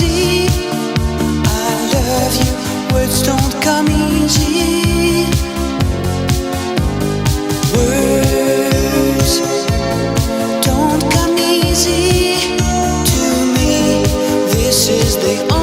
easy. I love you, words don't come easy. Words don't come easy to me. This is the